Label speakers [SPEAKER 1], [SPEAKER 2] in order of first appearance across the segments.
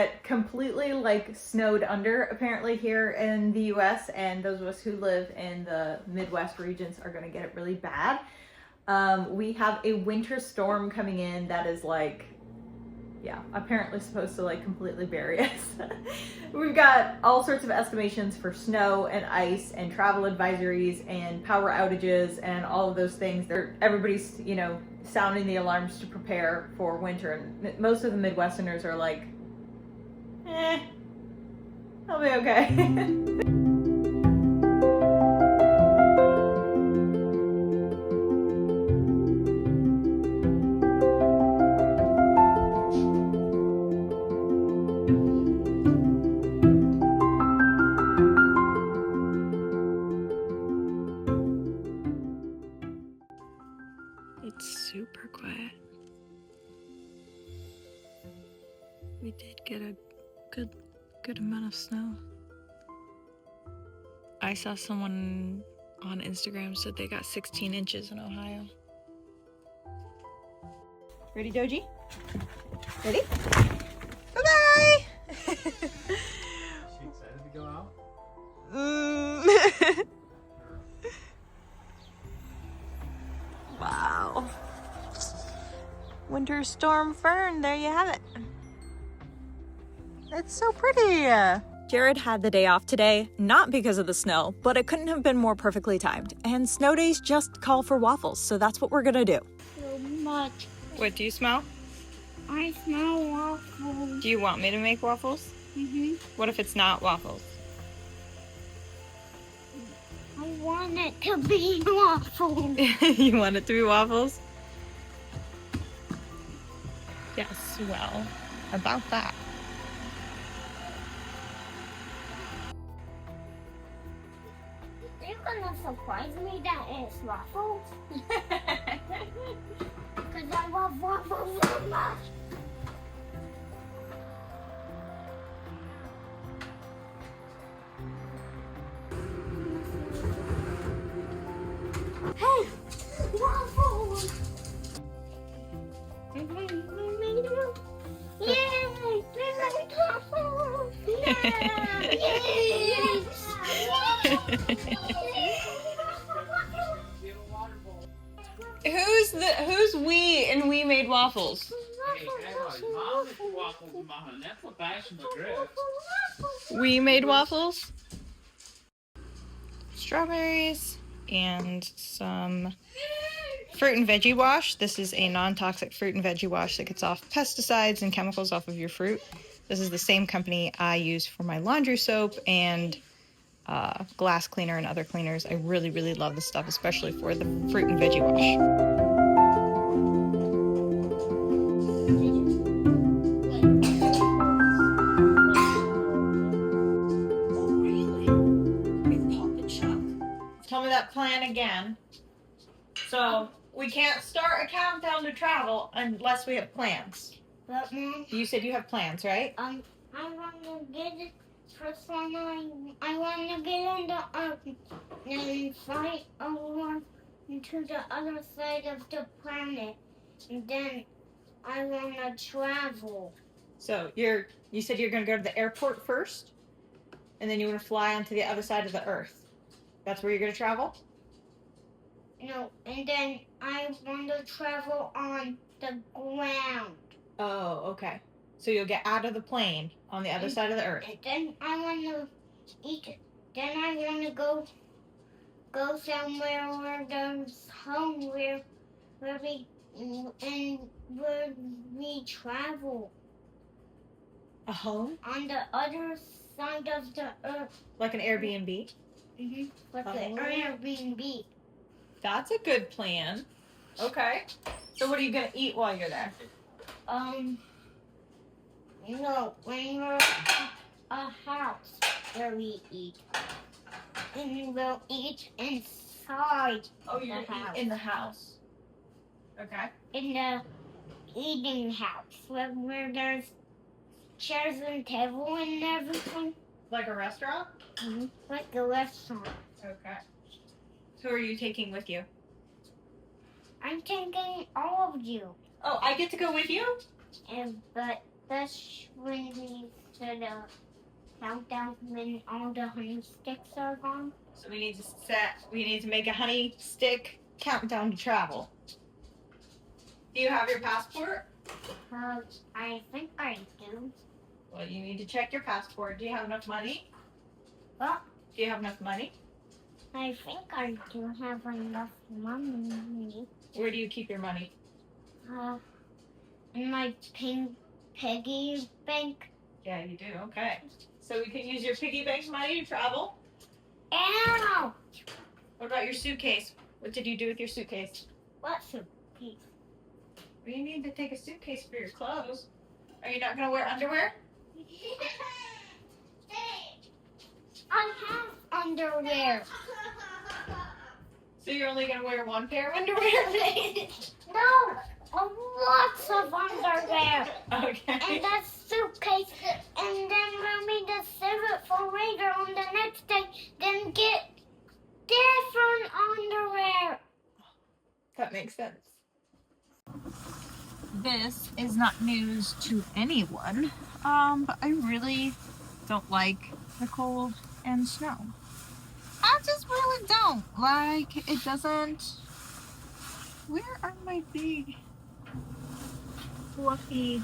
[SPEAKER 1] get completely like snowed under apparently here in the US, and those of us who live in the Midwest regions are going to get it really bad. We have a winter storm coming in that is like, yeah, apparently supposed to like completely bury us. We've got all sorts of estimations for snow and ice and travel advisories and power outages and all of those things. Everybody's, you know, sounding the alarms to prepare for winter, and most of the Midwesterners are like, I'll be okay.
[SPEAKER 2] It's super quiet. We did get a good amount of snow. I saw someone on Instagram said they got 16 inches in Ohio.
[SPEAKER 1] Ready, Doji? Ready? Bye-bye!
[SPEAKER 3] Is she excited to go out?
[SPEAKER 2] Wow. Winter Storm Fern, there you have it. It's so pretty. Jared had the day off today, not because of the snow, but it couldn't have been more perfectly timed. And snow days just call for waffles, so that's what we're gonna do.
[SPEAKER 4] So much.
[SPEAKER 2] What do you smell?
[SPEAKER 4] I smell waffles.
[SPEAKER 2] Do you want me to make waffles?
[SPEAKER 4] Mm-hmm.
[SPEAKER 2] What if it's not waffles?
[SPEAKER 4] I want it to be waffles.
[SPEAKER 2] You want it to be waffles? Yes, well, about that.
[SPEAKER 4] You're gonna surprise me that it's waffles? Because I love waffles so much. Hey! Waffles! Yay! We made waffles! Yeah! Yay!
[SPEAKER 2] Who's we and we made waffles? We made waffles. Strawberries and some fruit and veggie wash. This is a non-toxic fruit and veggie wash that gets off pesticides and chemicals off of your fruit. This is the same company I use for my laundry soap and glass cleaner and other cleaners. I really, really love this stuff, especially for the fruit and veggie wash. Tell me that plan again. So we can't start a countdown to travel unless we have plans.
[SPEAKER 4] But Mom,
[SPEAKER 2] You said you have plans, right?
[SPEAKER 4] I want to get it first one. I want to get in the and fly over to the other side of the planet, and then I want to travel.
[SPEAKER 2] So you said you're going to go to the airport first, and then you want to fly onto the other side of the Earth. That's where you're going to travel?
[SPEAKER 4] No, and then I want to travel on the ground.
[SPEAKER 2] Oh, okay. So you'll get out of the plane on the other side of the Earth.
[SPEAKER 4] And then I want to eat. Then I want to go somewhere where there's home where we travel.
[SPEAKER 2] A home?
[SPEAKER 4] On the other side of the Earth.
[SPEAKER 2] Like an Airbnb?
[SPEAKER 4] Mm-hmm. Like an Airbnb.
[SPEAKER 2] That's a good plan. Okay. So what are you going to eat while you're there?
[SPEAKER 4] You know, when we're a house where we eat. And we'll eat inside
[SPEAKER 2] Oh, you're
[SPEAKER 4] the house.
[SPEAKER 2] in the house. Okay.
[SPEAKER 4] In the eating house where there's chairs and table and everything.
[SPEAKER 2] Like a restaurant?
[SPEAKER 4] Mm-hmm. Like a restaurant.
[SPEAKER 2] Okay. Who are you taking with you?
[SPEAKER 4] I'm taking all of you.
[SPEAKER 2] Oh, I get to go with you?
[SPEAKER 4] But That's when we set a countdown when all the honey sticks are gone.
[SPEAKER 2] So we need to make a honey stick countdown to travel. Do you have your passport?
[SPEAKER 4] I think I do.
[SPEAKER 2] Well, you need to check your passport. Do you have enough money?
[SPEAKER 4] Well,
[SPEAKER 2] Do you have enough money?
[SPEAKER 4] I think I do have enough money.
[SPEAKER 2] Where do you keep your money?
[SPEAKER 4] In my piggy bank.
[SPEAKER 2] Yeah, you do. Okay. So we can use your piggy bank money to travel.
[SPEAKER 4] Ow!
[SPEAKER 2] What about your suitcase? What did you do with your suitcase?
[SPEAKER 4] What suitcase?
[SPEAKER 2] Well, you need to take a suitcase for your clothes. Are you not going to wear underwear?
[SPEAKER 4] I have underwear.
[SPEAKER 2] So you're only going to wear one pair of underwear?
[SPEAKER 4] No, lots of underwear.
[SPEAKER 2] Okay.
[SPEAKER 4] And that suitcase, and then mommy just save it for later on the next day, then get different underwear.
[SPEAKER 2] That makes sense. This is not news to anyone, but I really don't like the cold and snow. I just really don't. Like, it doesn't... Where are my big fluffy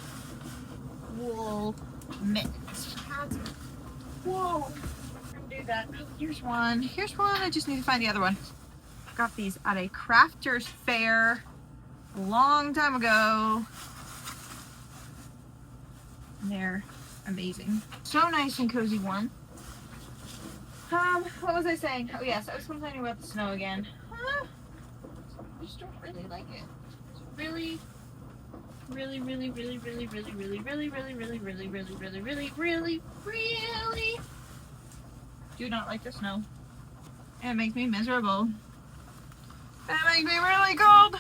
[SPEAKER 2] wool mittens? Whoa! Do that. Here's one. Here's one. I just need to find the other one. Got these at a crafters fair a long time ago. They're amazing. So nice and cozy warm. What was I saying? Oh yes, I was complaining about the snow again. I just don't really like it. It's really do not like the snow. It makes me miserable. It makes me really cold.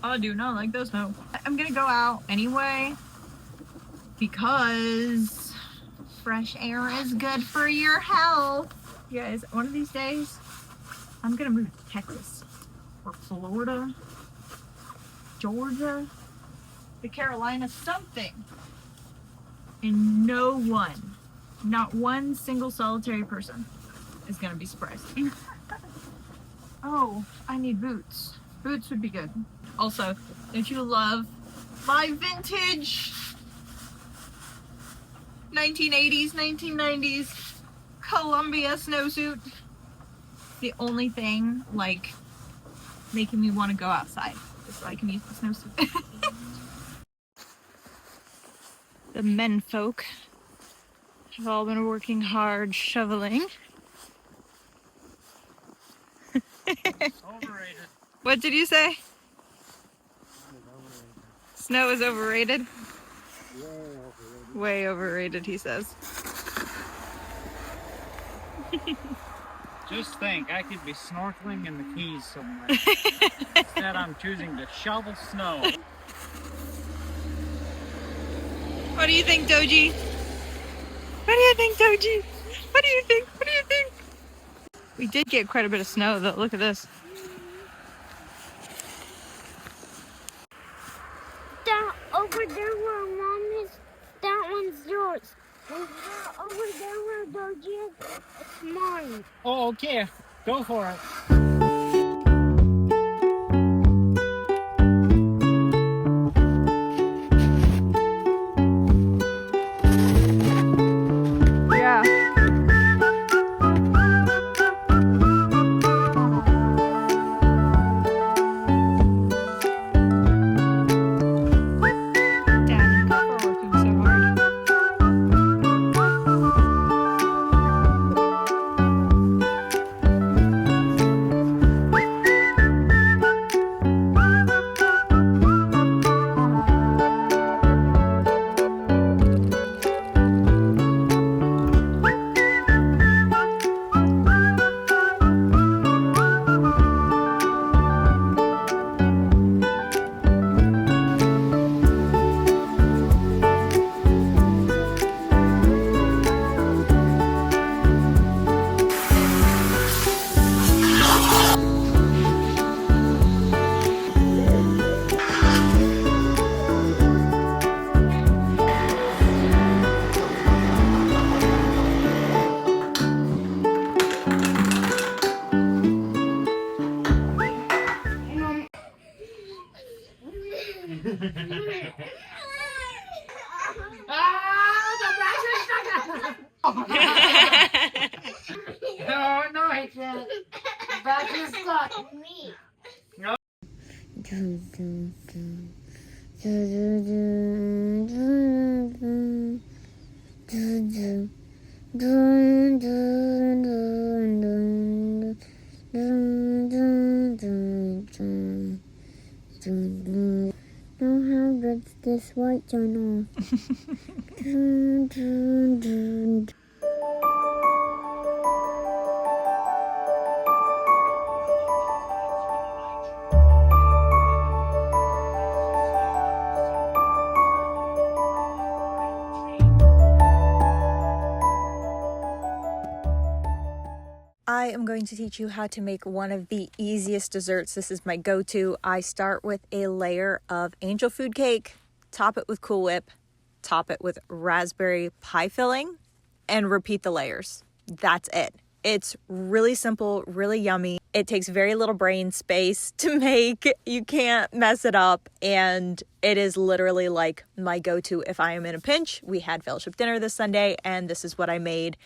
[SPEAKER 2] I do not like the snow. I'm gonna go out anyway because fresh air is good for your health. You guys, one of these days, I'm gonna move to Texas or Florida, Georgia, the Carolinas, something. And no one, not one single solitary person is gonna be surprised. Oh, I need boots. Boots would be good. Also, don't you love my vintage 1980s, 1990s Columbia snowsuit? The only thing, like, making me want to go outside is so I can use the snowsuit. The men folk have all been working hard shoveling.
[SPEAKER 3] Overrated.
[SPEAKER 2] What did you say? Snow is overrated? Way overrated, he says.
[SPEAKER 3] Just think, I could be snorkeling in the Keys somewhere. Instead, I'm choosing to shovel snow.
[SPEAKER 2] What do you think, Doji? What do you think, Doji? What do you think? What do you think? We did get quite a bit of snow, though. Look at this.
[SPEAKER 4] That over there where Mom is, that one's yours. And that over there where Doji is, it's mine.
[SPEAKER 3] Oh, okay. Go for it.
[SPEAKER 2] Yeah. Dad and Papa are working so hard.
[SPEAKER 3] No, no, I can't. Back is stuck.
[SPEAKER 4] Me. Now how does this white turn off?
[SPEAKER 1] I am going to teach you how to make one of the easiest desserts. This is my go-to. I start with a layer of angel food cake, top it with Cool Whip, top it with raspberry pie filling, and repeat the layers. That's it. It's really simple, really yummy. It takes very little brain space to make. You can't mess it up, and it is literally like my go-to if I am in a pinch. We had fellowship dinner this Sunday, and this is what I made.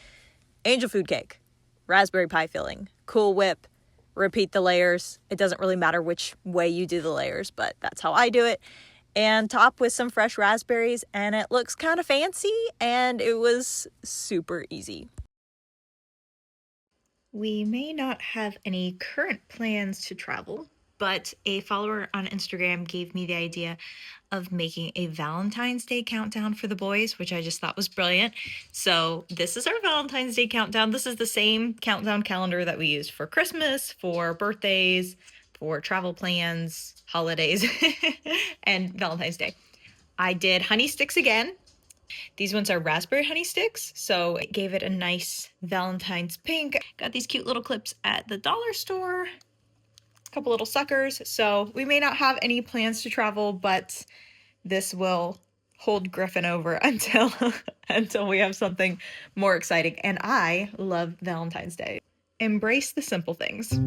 [SPEAKER 1] Angel food cake, raspberry pie filling, Cool Whip, repeat the layers. It doesn't really matter which way you do the layers, but that's how I do it. And top with some fresh raspberries, and it looks kind of fancy, and it was super easy.
[SPEAKER 2] We may not have any current plans to travel, but a follower on Instagram gave me the idea of making a Valentine's Day countdown for the boys, which I just thought was brilliant. So this is our Valentine's Day countdown. This is the same countdown calendar that we used for Christmas, for birthdays, for travel plans, holidays, and Valentine's Day. I did honey sticks again. These ones are raspberry honey sticks, so it gave it a nice Valentine's pink. Got these cute little clips at the dollar store. A couple little suckers. So we may not have any plans to travel, but this will hold Griffin over until we have something more exciting. And I love Valentine's Day. Embrace the simple things.